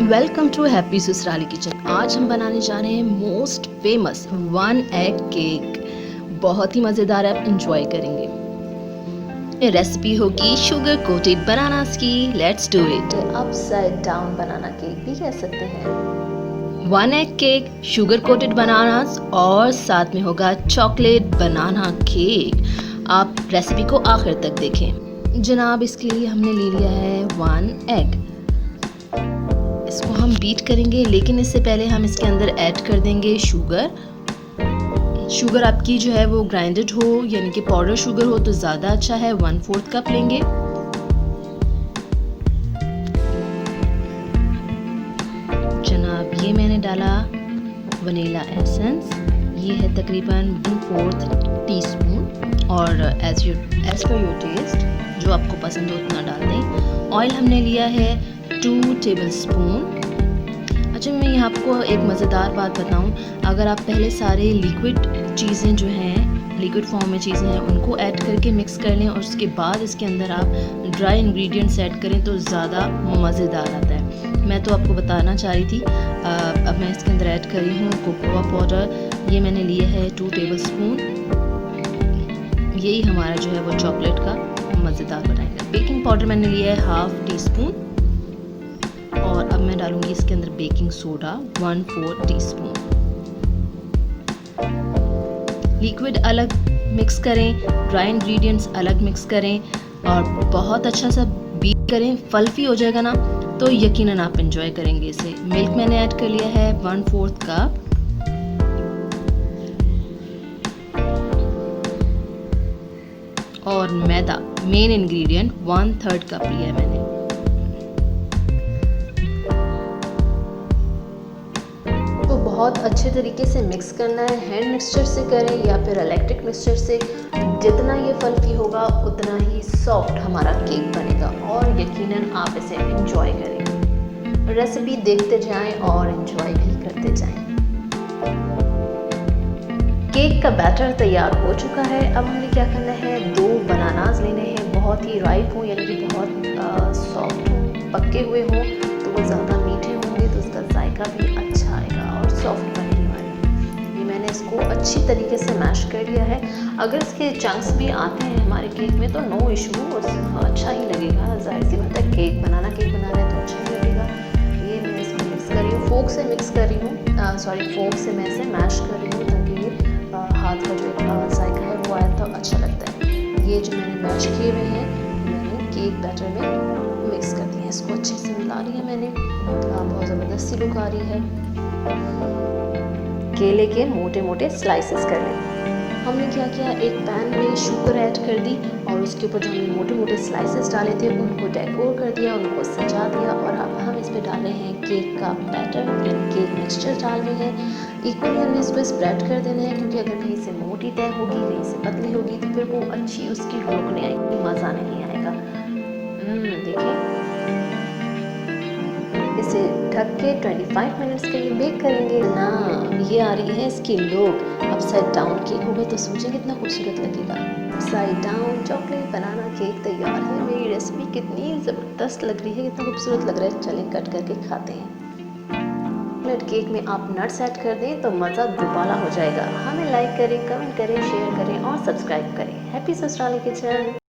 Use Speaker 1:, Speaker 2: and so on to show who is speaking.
Speaker 1: Welcome to happy ससुराली kitchen. आज हम बनाने जा रहे हैं मोस्ट फेमस 1 एग केक। बहुत ही मज़ेदार है, आप इंजॉय करेंगे। ये रेसिपी होगी शुगर कोटेड बनानास की। Let's do it.
Speaker 2: Upside down banana cake भी कह सकते हैं।
Speaker 1: 1 egg cake, sugar coated bananas और साथ में होगा चॉकलेट बनाना केक। आप रेसिपी को आखिर तक देखें। जनाब, इसके लिए हमने ले लिया है 1 एग। इसको हम बीट करेंगे, लेकिन इससे पहले हम इसके अंदर ऐड कर देंगे शुगर। शुगर आपकी जो है वो ग्राइंडेड हो, यानी कि पाउडर शुगर हो तो ज़्यादा अच्छा है। 1/4 कप लेंगे। जनाब, ये मैंने डाला वनीला एसेंस, ये है तकरीबन 1/4 टीस्पून। और एज पर योर टेस्ट, जो आपको पसंद हो उतना डाल दें। ऑयल हमने लिया है 2 टेबलस्पून। अच्छा, मैं यहाँ आपको एक मज़ेदार बात बताऊँ। अगर आप पहले सारे लिक्विड चीज़ें जो हैं, लिक्विड फॉर्म में चीज़ें हैं, उनको ऐड करके मिक्स कर लें और उसके बाद इसके अंदर आप ड्राई इंग्रेडिएंट्स ऐड करें तो ज़्यादा मज़ेदार आता है। मैं तो आपको बताना चाह रही थी। अब मैं इसके अंदर ऐड कर रही हूँ कोकोआ पाउडर। ये मैंने लिए है 2 टेबलस्पून। यही हमारा जो है वो चॉकलेट का मज़ेदार बनाएगा। बेकिंग पाउडर मैंने लिया है 1/2 टीस्पून। और अब मैं डालूंगी इसके अंदर बेकिंग सोडा 1/4 टीस्पून। लिक्विड अलग मिक्स करें, ड्राई इंग्रेडिएंट्स अलग मिक्स करें और बहुत अच्छा सा बीट करें। फ्लफी हो जाएगा ना तो यकीनन आप एंजॉय करेंगे इसे। मिल्क मैंने ऐड कर लिया है 1/4 कप। और मैदा मेन इंग्रेडिएंट 1/3 कप लिया है मैंने।
Speaker 2: बहुत अच्छे तरीके से मिक्स करना है। हैंड मिक्सचर से करें या फिर इलेक्ट्रिक मिक्सचर से, जितना ये फ्लफी होगा उतना ही सॉफ्ट हमारा केक बनेगा और यकीनन आप इसे एंजॉय करेंगे। रेसिपी देखते जाएं और एंजॉय भी करते जाएं। केक का बैटर तैयार हो चुका है। अब हमने क्या करना है, 2 बनानास लेने हैं। बहुत ही राइप हो, यानी कि बहुत सॉफ्ट हो, पक्के हुए हो तो वो ज़्यादा मीठे होंगे तो उसका जायका भी अच्छा आएगा और सॉफ्ट बनेगी हमारी। ये मैंने इसको अच्छी तरीके से मैश कर लिया है। अगर इसके चंक्स भी आते हैं हमारे केक में तो नो इशू, अच्छा ही लगेगा। जाहिर सी बात है, केक बना रहे हैं तो अच्छा ही लगेगा। ये मैं इसको मिक्स कर रही हूँ, फोक से मिक्स कर रही हूँ। फोक से मैं इसे मैश कर रही हूँ ताकि हाथ का जो जायका है वो आया तो अच्छा लगता है। ये जो मैंने मैश किए हुए हैं मैंने केक बैटर में मिक्स कर दिया है। इसको अच्छे से मिला लिया मैंने। बहुत ज़बरदस्त सी लुक आ रही है। केले के मोटे मोटे स्लाइसेस कर लें। हमने क्या किया, एक पैन में शुगर ऐड कर दी और उसके ऊपर जो हमने मोटे मोटे स्लाइसेस डाले थे उनको डेकोर कर दिया, उनको सजा दिया। और अब हम इस पर डाल रहे हैं केक का बैटर, केक मिक्सचर डाल रहे हैं। इक्वली हमने इस पर स्प्रेड कर देना है, क्योंकि अगर कहीं से मोटी तय होगी, कहीं से पतली होगी तो फिर वो अच्छी उसकी लुक नहीं आएगी, मज़ा नहीं आएगा। देखिए, इसे ढक के 25 मिनट्स के लिए बेक करेंगे ना। ये आ रही है इसकी लुक। अपसाइड डाउन केक होगा तो सोचिए कितना खूबसूरत लगेगा। अपसाइड डाउन चॉकलेट बनाना केक तैयार है। मेरी रेसिपी कितनी ज़बरदस्त लग रही है, कितना खूबसूरत लग रहा है। चलें कट करके खाते हैं। चॉकलेट केक में आप नट्स ऐड कर दें तो मज़ा दुबाला हो जाएगा। हमें लाइक करें, कमेंट करें, शेयर करें और सब्सक्राइब करें। हैप्पी ससुराली किचन।